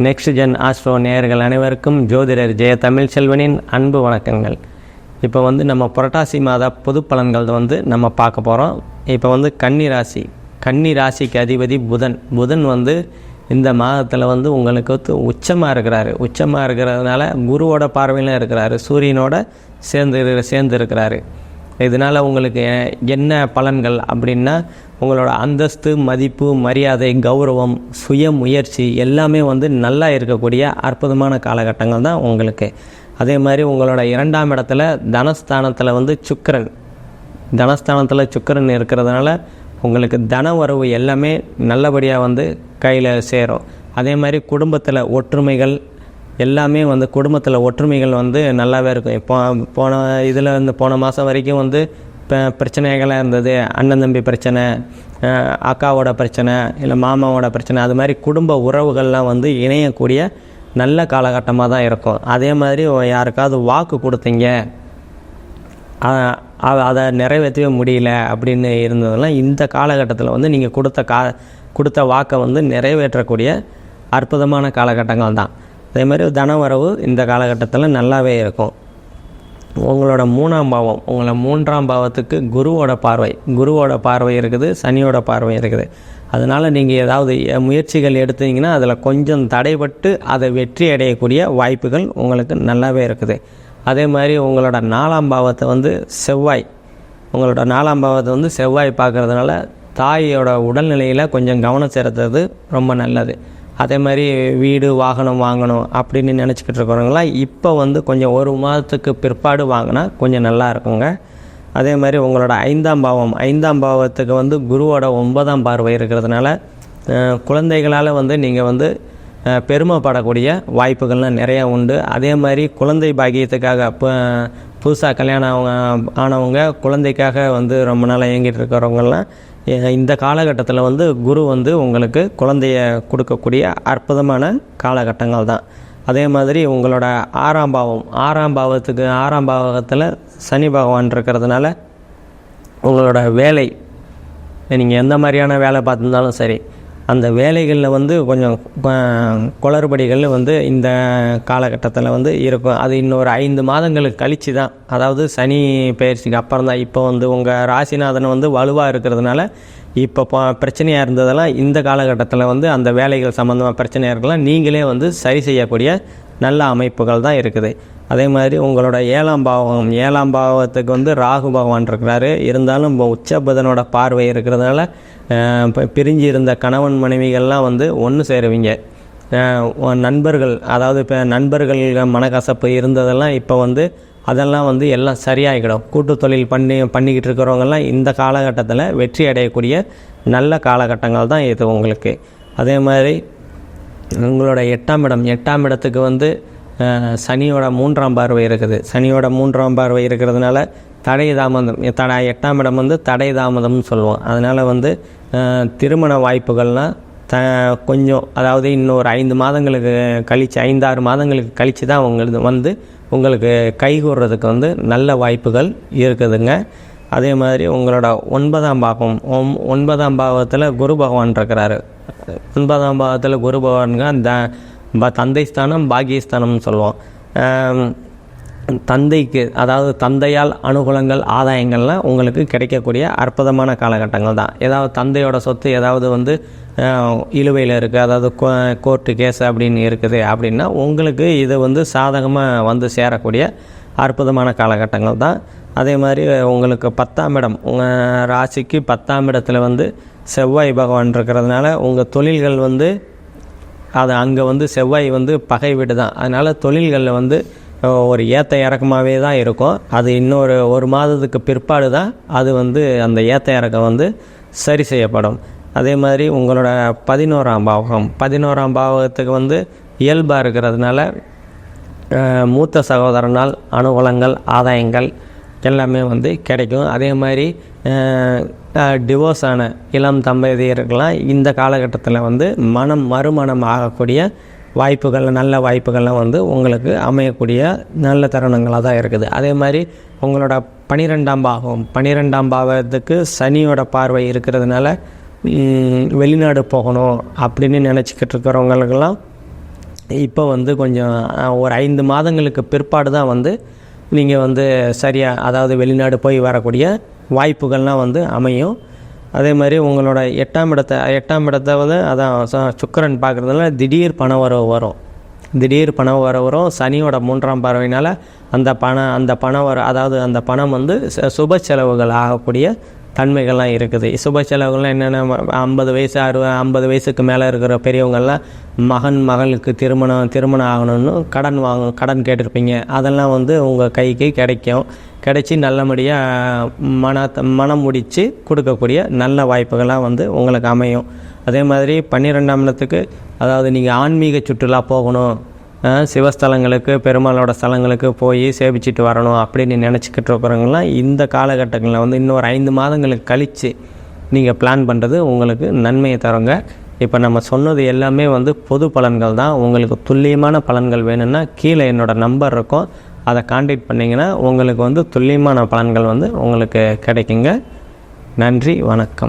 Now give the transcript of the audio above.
Next gen astro நேயர்கள் அனைவருக்கும் ஜோதிடர் ஜெய தமிழ்ச்செல்வனின் அன்பு வணக்கங்கள். இப்போ நம்ம புரட்டாசி மாத பொது பலன்கள் நம்ம பார்க்க போகிறோம். இப்போ கன்னி ராசிக்கு அதிபதி புதன் இந்த மாதத்தில் உங்களுக்கு உச்சமாக இருக்கிறதுனால குருவோட பார்வையிலும் இருக்கிறாரு, சூரியனோட சேர்ந்து இருக்கிறாரு. இதனால் உங்களுக்கு என்ன பலன்கள் அப்படின்னா, உங்களோட அந்தஸ்து, மதிப்பு, மரியாதை, கௌரவம், சுய முயற்சி எல்லாமே நல்லா இருக்கக்கூடிய அற்புதமான காலகட்டங்கள் தான் உங்களுக்கு. அதே மாதிரி உங்களோட 2ஆம் இடத்துல தனஸ்தானத்தில் சுக்கிரன் இருக்கிறதுனால உங்களுக்கு தன வரவு எல்லாமே நல்லபடியாக கையில் சேரும். அதே மாதிரி குடும்பத்தில் ஒற்றுமைகள் எல்லாமே குடும்பத்தில் ஒற்றுமைகள் நல்லாவே இருக்கும். போன மாதம் வரைக்கும் பிரச்சனைகளாக இருந்தது. அண்ணன் தம்பி பிரச்சனை, அக்காவோட பிரச்சனை, இல்லை மாமாவோட பிரச்சனை, அது மாதிரி குடும்ப உறவுகள்லாம் இணையக்கூடிய நல்ல காலகட்டமாக தான் இருக்கும். அதே மாதிரி யாருக்காவது வாக்கு கொடுத்தீங்க, அதை நிறைவேற்றவே முடியல அப்படின்னு இருந்ததெல்லாம் இந்த காலகட்டத்தில் நீங்கள் கொடுத்த வாக்கை நிறைவேற்றக்கூடிய அற்புதமான காலகட்டங்கள் தான். அதே மாதிரி தனவரவு இந்த காலகட்டத்தில் நல்லாவே இருக்கும். உங்களோட 3ஆம் பாவம், உங்களை 3ஆம் பாவத்துக்கு குருவோட பார்வை இருக்குது, சனியோட பார்வை இருக்குது. அதனால் நீங்கள் ஏதாவது முயற்சிகள் எடுத்தீங்கன்னா அதில் கொஞ்சம் தடைபட்டு அதை வெற்றி அடையக்கூடிய வாய்ப்புகள் உங்களுக்கு நல்லாவே இருக்குது. அதே மாதிரி உங்களோட 4ஆம் பாவத்தை செவ்வாய் பார்க்குறதுனால தாயோட உடல்நிலையில் கொஞ்சம் கவனம் செலுத்துறது ரொம்ப நல்லது. அதே மாதிரி வீடு வாகனம் வாங்கணும் அப்படின்னு நினச்சிக்கிட்டு இருக்கிறவங்களாம் இப்போ கொஞ்சம் ஒரு மாதத்துக்கு பிற்பாடு வாங்கினா கொஞ்சம் நல்லா இருக்குங்க. அதே மாதிரி உங்களோட 5ஆம் பாவத்துக்கு குருவோட 9ஆம் பார்வை இருக்கிறதுனால குழந்தைகளால் நீங்கள் பெருமைப்படக்கூடிய வாய்ப்புகள்லாம் நிறையா உண்டு. அதே மாதிரி குழந்தை பாக்கியத்துக்காக புதுசாக கல்யாணம் ஆனவங்க குழந்தைக்காக ரொம்ப நாளாக இயங்கிட்டு இருக்கிறவங்கெல்லாம் இந்த காலகட்டத்தில் குரு உங்களுக்கு குழந்தைய கொடுக்கக்கூடிய அற்புதமான காலகட்டங்கள் தான். அதே மாதிரி உங்களோட 6ஆம் பாவத்தில் சனி பகவான் இருக்கிறதுனால உங்களோட வேலை, நீங்கள் எந்த மாதிரியான வேலை பார்த்துருந்தாலும் சரி, அந்த வேலைகளில் கொஞ்சம் குளறுபடிகள் இந்த காலகட்டத்தில் இருக்கும். அது இன்னொரு 5 மாதங்களுக்கு கழித்து தான், அதாவது சனி பயிற்சிக்கு அப்புறம் தான். இப்போ உங்கள் ராசிநாதன் வலுவாக இருக்கிறதுனால இப்போ பிரச்சனையாக இருந்ததெல்லாம் இந்த காலகட்டத்தில் அந்த வேலைகள் சம்மந்தமாக பிரச்சனையாக இருக்கலாம், நீங்களே சரி செய்யக்கூடிய நல்ல அமைப்புகள் தான் இருக்குது. அதே மாதிரி உங்களோட 7ஆம் பாவத்துக்கு ராகு பகவான் இருக்கிறாரு. இருந்தாலும் உச்ச புதனோட பார்வை இருக்கிறதுனால பிரிஞ்சு இருந்த கணவன் மனைவிகள்லாம் ஒன்று சேருவீங்க. நண்பர்கள், அதாவது இப்போ நண்பர்கள் மனக்கசப்பு இருந்ததெல்லாம் இப்போ அதெல்லாம் எல்லாம் சரியாகிடும். கூட்டு தொழில் பண்ணிக்கிட்டு இருக்கிறவங்கெல்லாம் இந்த காலகட்டத்தில் வெற்றி அடையக்கூடிய நல்ல காலகட்டங்கள் தான் இது உங்களுக்கு. அதே மாதிரி உங்களோட 8ஆம் இடத்துக்கு சனியோட 3ஆம் பார்வை இருக்குது. சனியோட 3ஆம் பார்வை இருக்கிறதுனால தடை தாமதம், 8ஆம் இடம் தடை தாமதம்னு சொல்லுவோம். அதனால் திருமண வாய்ப்புகள்னால் கொஞ்சம், அதாவது இன்னொரு 5 மாதங்களுக்கு கழித்து, 5-6 மாதங்களுக்கு கழித்து தான் உங்களுக்கு கைகூடுறதுக்கு நல்ல வாய்ப்புகள் இருக்குதுங்க. அதே மாதிரி உங்களோட 9ஆம் பாவத்தில் குரு பகவான் இருக்கிறாரு. 9ஆம் பாவத்தில் குரு பகவானுங்க தந்தை ஸ்தானம், பாக்கியஸ்தானம்னு சொல்லுவோம். தந்தைக்கு, அதாவது தந்தையால் அனுகூலங்கள், ஆதாயங்கள்லாம் உங்களுக்கு கிடைக்கக்கூடிய அற்புதமான காலகட்டங்கள் தான். ஏதாவது தந்தையோட சொத்து ஏதாவது இழுவையில் இருக்குது, அதாவது கோர்ட்டு கேஸ் அப்படின்னு இருக்குது அப்படின்னா உங்களுக்கு இது சாதகமாக சேரக்கூடிய அற்புதமான காலகட்டங்கள் தான். அதே மாதிரி உங்களுக்கு 10ஆம் இடம், உங்கள் ராசிக்கு 10ஆம் இடத்துல செவ்வாய் பகவான் இருக்கிறதுனால உங்கள் தொழில்கள் அது அங்கே செவ்வாய் பகை வீடு தான். அதனால் தொழில்களில் ஒரு ஏற்ற இறக்கமாகவே தான் இருக்கும். அது இன்னொரு 1 மாதத்துக்கு பிற்பாடு தான் அது அந்த ஏற்ற இறக்கம் சரி செய்யப்படும். அதே மாதிரி உங்களோட 11ஆம் பாவத்துக்கு இயல்பாக இருக்கிறதுனால மூத்த சகோதரனால் அனுகூலங்கள், ஆதாயங்கள் எல்லாமே கிடைக்கும். அதே மாதிரி டிவோர்ஸ் ஆன இளம் தம்பதியர்கள்லாம் இந்த காலகட்டத்தில் மறுமணம் ஆகக்கூடிய வாய்ப்புகள், நல்ல வாய்ப்புகள்லாம் உங்களுக்கு அமையக்கூடிய நல்ல தருணங்களாக தான் இருக்குது. அதே மாதிரி உங்களோட 12ஆம் பாவத்துக்கு சனியோட பார்வை இருக்கிறதுனால வெளிநாடு போகணும் அப்படின்னு நினச்சிக்கிட்டு இருக்கிறவங்களுக்கெல்லாம் இப்போ வந்து கொஞ்சம் ஒரு 5 மாதங்களுக்கு பிற்பாடு தான் வந்து நீங்கள் வந்து சரியாக, அதாவது வெளிநாடு போய் வரக்கூடிய வாய்ப்புகள்லாம் வந்து அமையும். அதே மாதிரி உங்களோட 8ஆம் இடத்தை வந்து அதான் சுக்கிரன் பார்க்குறதுனால திடீர் பண வரவு வரும். திடீர் பண வரவு வரும். சனியோட 3ஆம் பார்வையினால் அந்த பணம் அதாவது அந்த பணம் வந்து சுப செலவுகள் ஆகக்கூடிய தன்மைகள்லாம் இருக்குது. சுப செலவுகள்லாம் என்னென்ன, 50 வயசு 50 வயசுக்கு மேலே இருக்கிற பெரியவங்கள்லாம் மகளுக்கு திருமணம் ஆகணும்னு கடன் கேட்டிருப்பீங்க. அதெல்லாம் வந்து உங்கள் கைக்கு கிடைச்சி நல்லபடியாக மனம் முடித்து கொடுக்கக்கூடிய நல்ல வாய்ப்புகள்லாம் வந்து உங்களுக்கு அமையும். அதே மாதிரி 12ஆம் இடத்துக்கு, அதாவது நீங்கள் ஆன்மீக சுற்றுலா போகணும், சிவஸ்தலங்களுக்கு, பெருமாளோட ஸ்தலங்களுக்கு போய் சேவிச்சிட்டு வரணும் அப்படின்னு நினச்சிக்கிட்டு இருக்கிறவங்களாம் இந்த காலகட்டங்களில் வந்து இன்னொரு 5 மாதங்களுக்கு கழித்து நீங்கள் பிளான் பண்ணுறது உங்களுக்கு நன்மையை தருங்க. இப்போ நம்ம சொன்னது எல்லாமே வந்து பொது பலன்கள் தான். உங்களுக்கு துல்லியமான பலன்கள் வேணும்னா கீழே என்னோடய நம்பர் இருக்கும், அதை கான்டாக்ட் பண்ணிங்கன்னா உங்களுக்கு வந்து துல்லியமான பலன்கள் வந்து உங்களுக்கு கிடைக்குங்க. நன்றி, வணக்கம்.